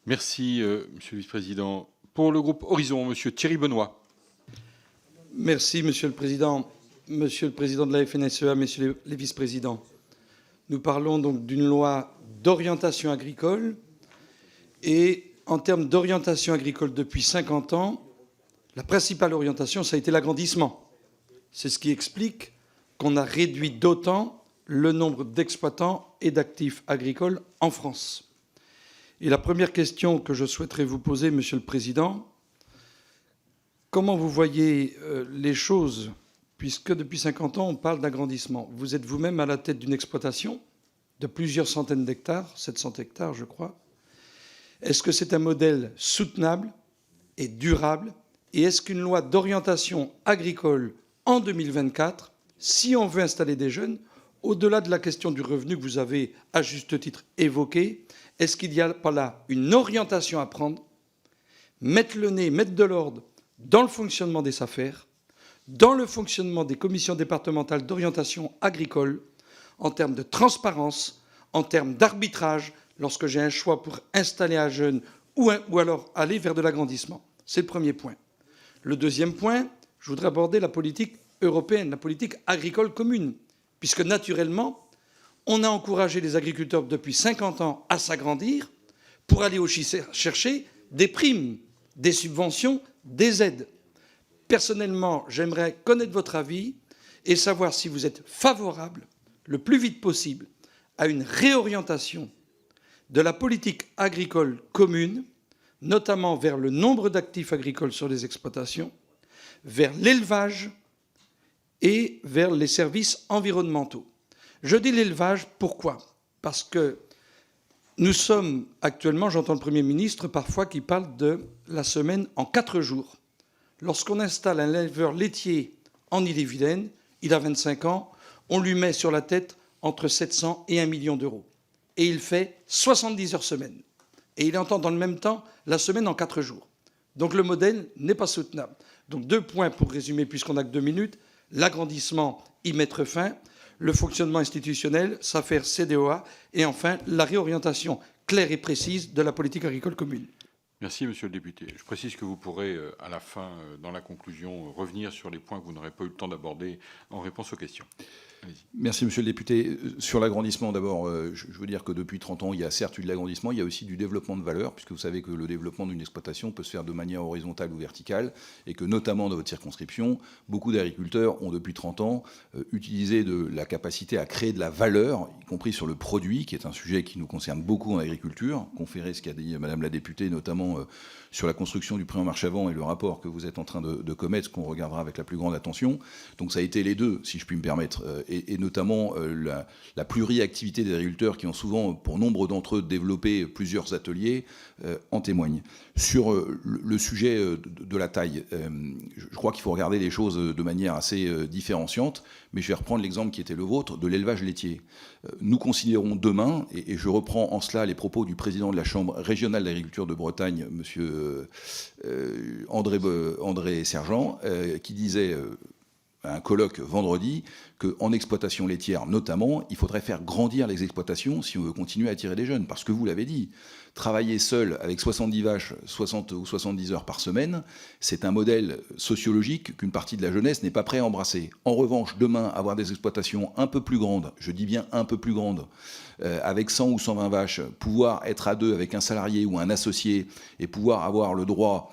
Merci, Monsieur le Vice-président. Pour le groupe Horizon, Monsieur Thierry Benoît. Merci, Monsieur le Président. Monsieur le Président de la FNSEA, Messieurs les vice-présidents. Nous parlons donc d'une loi d'orientation agricole. Et en termes d'orientation agricole depuis 50 ans, la principale orientation, ça a été l'agrandissement. C'est ce qui explique qu'on a réduit d'autant le nombre d'exploitants et d'actifs agricoles en France. Et la première question que je souhaiterais vous poser, Monsieur le Président, comment vous voyez les choses, puisque depuis 50 ans, on parle d'agrandissement. Vous êtes vous-même à la tête d'une exploitation de plusieurs centaines d'hectares, 700 hectares, je crois. Est-ce que c'est un modèle soutenable et durable? Et est-ce qu'une loi d'orientation agricole en 2024, si on veut installer des jeunes, au-delà de la question du revenu que vous avez à juste titre évoquée, est-ce qu'il n'y a pas là une orientation à prendre, mettre le nez, mettre de l'ordre dans le fonctionnement des SAFER, dans le fonctionnement des commissions départementales d'orientation agricole, en termes de transparence, en termes d'arbitrage, lorsque j'ai un choix pour installer un jeune ou alors aller vers de l'agrandissement? C'est le premier point. Le deuxième point, je voudrais aborder la politique européenne, la politique agricole commune, puisque naturellement, on a encouragé les agriculteurs depuis 50 ans à s'agrandir pour aller aussi chercher des primes, des subventions, des aides. Personnellement, j'aimerais connaître votre avis et savoir si vous êtes favorable, le plus vite possible, à une réorientation de la politique agricole commune, notamment vers le nombre d'actifs agricoles sur les exploitations, vers l'élevage et vers les services environnementaux. Je dis l'élevage, pourquoi? Parce que nous sommes actuellement, j'entends le Premier ministre parfois qui parle de la semaine en 4 jours. Lorsqu'on installe un éleveur laitier en Ille-et-Vilaine, il a 25 ans, on lui met sur la tête entre 700 et 1 million d'euros. Et il fait 70 heures semaine. Et il entend dans le même temps la semaine en 4 jours. Donc le modèle n'est pas soutenable. Donc 2 points pour résumer, puisqu'on n'a que 2 minutes. L'agrandissement, y mettre fin. Le fonctionnement institutionnel, SAFER, CDOA. Et enfin, la réorientation claire et précise de la politique agricole commune. Merci, Monsieur le député. Je précise que vous pourrez, à la fin, dans la conclusion, revenir sur les points que vous n'aurez pas eu le temps d'aborder en réponse aux questions. Merci, Monsieur le député. Sur l'agrandissement, d'abord, je veux dire que depuis 30 ans, il y a certes eu de l'agrandissement, il y a aussi du développement de valeur, puisque vous savez que le développement d'une exploitation peut se faire de manière horizontale ou verticale, et que notamment dans votre circonscription, beaucoup d'agriculteurs ont depuis 30 ans utilisé de la capacité à créer de la valeur, y compris sur le produit, qui est un sujet qui nous concerne beaucoup en agriculture, conférer ce qu'a dit Madame la députée, notamment sur la construction du prix en marche avant et le rapport que vous êtes en train de commettre, ce qu'on regardera avec la plus grande attention. Donc ça a été les deux, si je puis me permettre, et notamment la pluriactivité des agriculteurs qui ont souvent, pour nombre d'entre eux, développé plusieurs ateliers, en témoignent. Sur le sujet de la taille, je crois qu'il faut regarder les choses de manière assez différenciante, mais je vais reprendre l'exemple qui était le vôtre, de l'élevage laitier. Nous considérons demain, et je reprends en cela les propos du président de la Chambre régionale d'agriculture de Bretagne, M. André Sergent, qui disait à un colloque vendredi qu'en exploitation laitière notamment, il faudrait faire grandir les exploitations si on veut continuer à attirer des jeunes. Parce que vous l'avez dit, travailler seul avec 70 vaches, 60 ou 70 heures par semaine, c'est un modèle sociologique qu'une partie de la jeunesse n'est pas prête à embrasser. En revanche, demain, avoir des exploitations un peu plus grandes, je dis bien un peu plus grandes, avec 100 ou 120 vaches, pouvoir être à deux avec un salarié ou un associé et pouvoir avoir le droit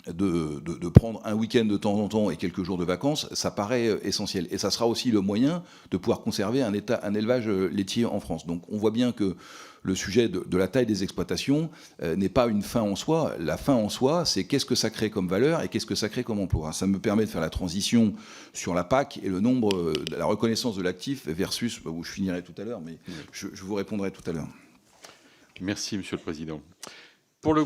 de prendre un week-end de temps en temps et quelques jours de vacances, ça paraît essentiel. Et ça sera aussi le moyen de pouvoir conserver un élevage laitier en France. Donc on voit bien que le sujet de la taille des exploitations n'est pas une fin en soi. La fin en soi, c'est qu'est-ce que ça crée comme valeur et qu'est-ce que ça crée comme emploi. Ça me permet de faire la transition sur la PAC et le nombre, la reconnaissance de l'actif versus, où je finirai tout à l'heure, mais je vous répondrai tout à l'heure. Merci, Monsieur le Président.